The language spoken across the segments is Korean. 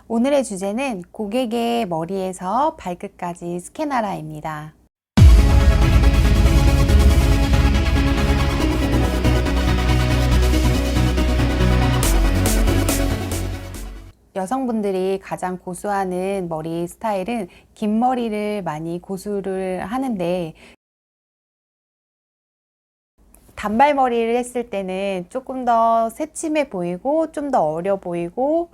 오늘의 주제는 고객의 머리에서 발끝까지 스캔하라입니다. 여성분들이 가장 고수하는 머리 스타일은 긴 머리를 많이 고수를 하는데, 단발머리를 했을 때는 조금 더 새침해 보이고 좀 더 어려 보이고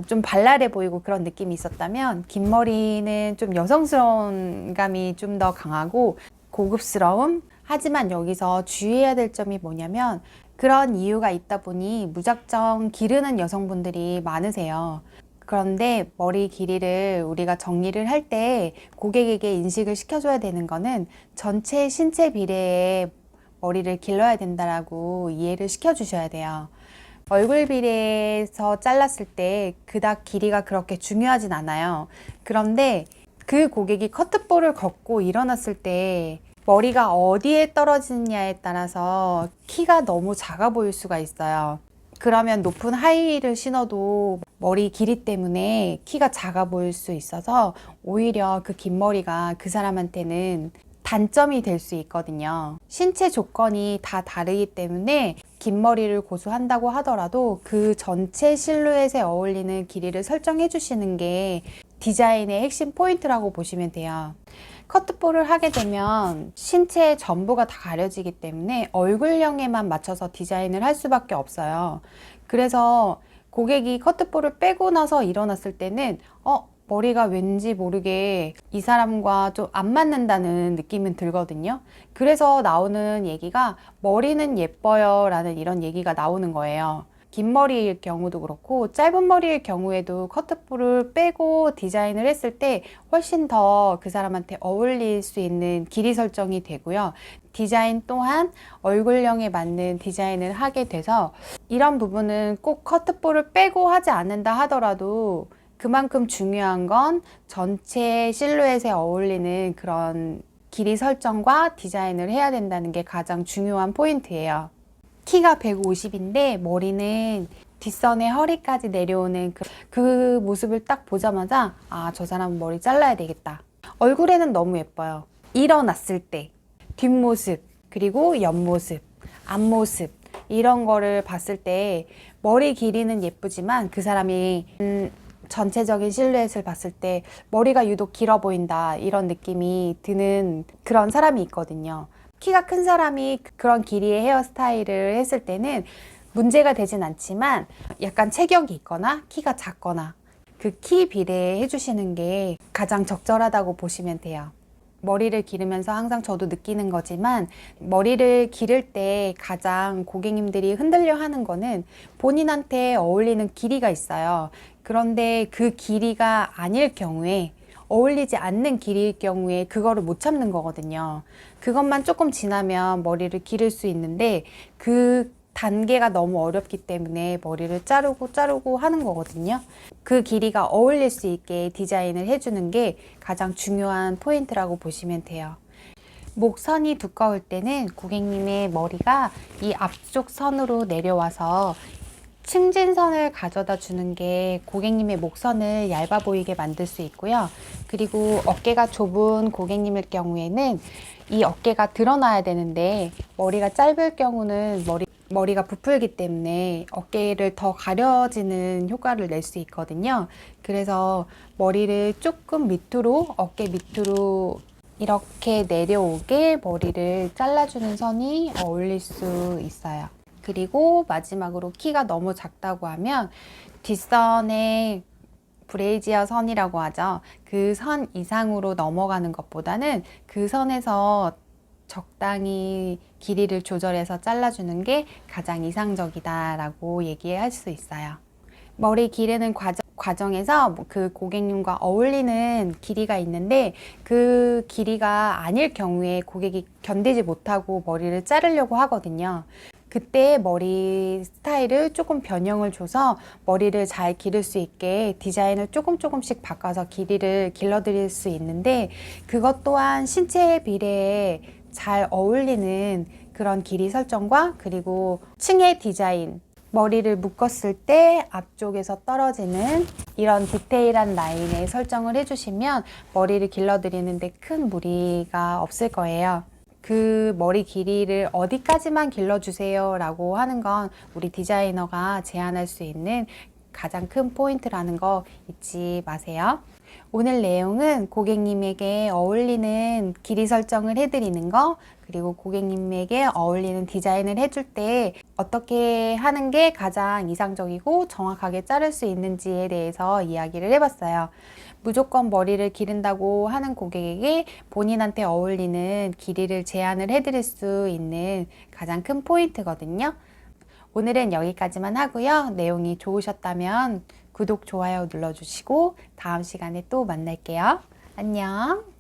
좀 발랄해 보이고 그런 느낌이 있었다면, 긴 머리는 좀 여성스러운 감이 좀 더 강하고 고급스러움. 하지만 여기서 주의해야 될 점이 뭐냐면, 그런 이유가 있다 보니 무작정 기르는 여성분들이 많으세요. 그런데 머리 길이를 우리가 정리를 할 때 고객에게 인식을 시켜줘야 되는 거는, 전체 신체 비례에 머리를 길러야 된다라고 이해를 시켜주셔야 돼요. 얼굴 비례에서 잘랐을 때 그닥 길이가 그렇게 중요하진 않아요. 그런데 그 고객이 커트볼을 걷고 일어났을 때 머리가 어디에 떨어지느냐에 따라서 키가 너무 작아 보일 수가 있어요. 그러면 높은 하이힐을 신어도 머리 길이 때문에 키가 작아 보일 수 있어서, 오히려 그 긴 머리가 그 사람한테는 단점이 될 수 있거든요. 신체 조건이 다 다르기 때문에 긴 머리를 고수한다고 하더라도 그 전체 실루엣에 어울리는 길이를 설정해 주시는 게 디자인의 핵심 포인트라고 보시면 돼요. 커트볼을 하게 되면 신체 전부가 다 가려지기 때문에 얼굴형에만 맞춰서 디자인을 할 수밖에 없어요. 그래서 고객이 커트볼을 빼고 나서 일어났을 때는 머리가 왠지 모르게 이 사람과 좀 안 맞는다는 느낌은 들거든요. 그래서 나오는 얘기가 머리는 예뻐요 라는 이런 얘기가 나오는 거예요. 긴 머리일 경우도 그렇고 짧은 머리일 경우에도 커트볼을 빼고 디자인을 했을 때 훨씬 더 그 사람한테 어울릴 수 있는 길이 설정이 되고요. 디자인 또한 얼굴형에 맞는 디자인을 하게 돼서, 이런 부분은 꼭 커트볼을 빼고 하지 않는다 하더라도 그만큼 중요한 건 전체 실루엣에 어울리는 그런 길이 설정과 디자인을 해야 된다는 게 가장 중요한 포인트예요. 키가 150인데 머리는 뒷선에 허리까지 내려오는 그 모습을 딱 보자마자, 저 사람은 머리 잘라야 되겠다. 얼굴에는 너무 예뻐요. 일어났을 때 뒷모습, 그리고 옆모습, 앞모습, 이런 거를 봤을 때 머리 길이는 예쁘지만 그 사람이 전체적인 실루엣을 봤을 때 머리가 유독 길어 보인다, 이런 느낌이 드는 그런 사람이 있거든요. 키가 큰 사람이 그런 길이의 헤어스타일을 했을 때는 문제가 되진 않지만, 약간 체격이 있거나 키가 작거나 그 키 비례해 해주시는 게 가장 적절하다고 보시면 돼요. 머리를 기르면서 항상 저도 느끼는 거지만, 머리를 기를 때 가장 고객님들이 흔들려 하는 거는 본인한테 어울리는 길이가 있어요. 그런데 그 길이가 아닐 경우에, 어울리지 않는 길이일 경우에 그거를 못 참는 거거든요. 그것만 조금 지나면 머리를 기를 수 있는데, 그 단계가 너무 어렵기 때문에 머리를 자르고 하는 거거든요. 그 길이가 어울릴 수 있게 디자인을 해주는 게 가장 중요한 포인트라고 보시면 돼요. 목선이 두꺼울 때는 고객님의 머리가 이 앞쪽 선으로 내려와서 승진선을 가져다 주는 게 고객님의 목선을 얇아 보이게 만들 수 있고요. 그리고 어깨가 좁은 고객님일 경우에는 이 어깨가 드러나야 되는데, 머리가 짧을 경우는 머리가 부풀기 때문에 어깨를 더 가려지는 효과를 낼 수 있거든요. 그래서 머리를 조금 밑으로, 어깨 밑으로 이렇게 내려오게 머리를 잘라주는 선이 어울릴 수 있어요. 그리고 마지막으로 키가 너무 작다고 하면 뒷선에 브레이지어 선이라고 하죠. 그 선 이상으로 넘어가는 것보다는 그 선에서 적당히 길이를 조절해서 잘라주는 게 가장 이상적이다라고 얘기할 수 있어요. 머리 기르는 과정에서 그 고객님과 어울리는 길이가 있는데, 그 길이가 아닐 경우에 고객이 견디지 못하고 머리를 자르려고 하거든요. 그때 머리 스타일을 조금 변형을 줘서 머리를 잘 기를 수 있게 디자인을 조금씩 바꿔서 길이를 길러드릴 수 있는데, 그것 또한 신체 비례에 잘 어울리는 그런 길이 설정과, 그리고 층의 디자인, 머리를 묶었을 때 앞쪽에서 떨어지는 이런 디테일한 라인에 설정을 해주시면 머리를 길러드리는데 큰 무리가 없을 거예요. 그 머리 길이를 어디까지만 길러주세요 라고 하는 건 우리 디자이너가 제안할 수 있는 가장 큰 포인트라는 거 잊지 마세요. 오늘 내용은 고객님에게 어울리는 길이 설정을 해드리는 거, 그리고 고객님에게 어울리는 디자인을 해줄 때 어떻게 하는 게 가장 이상적이고 정확하게 자를 수 있는지에 대해서 이야기를 해봤어요. 무조건 머리를 기른다고 하는 고객에게 본인한테 어울리는 길이를 제안을 해드릴 수 있는 가장 큰 포인트거든요. 오늘은 여기까지만 하고요. 내용이 좋으셨다면 구독, 좋아요 눌러주시고 다음 시간에 또 만날게요. 안녕.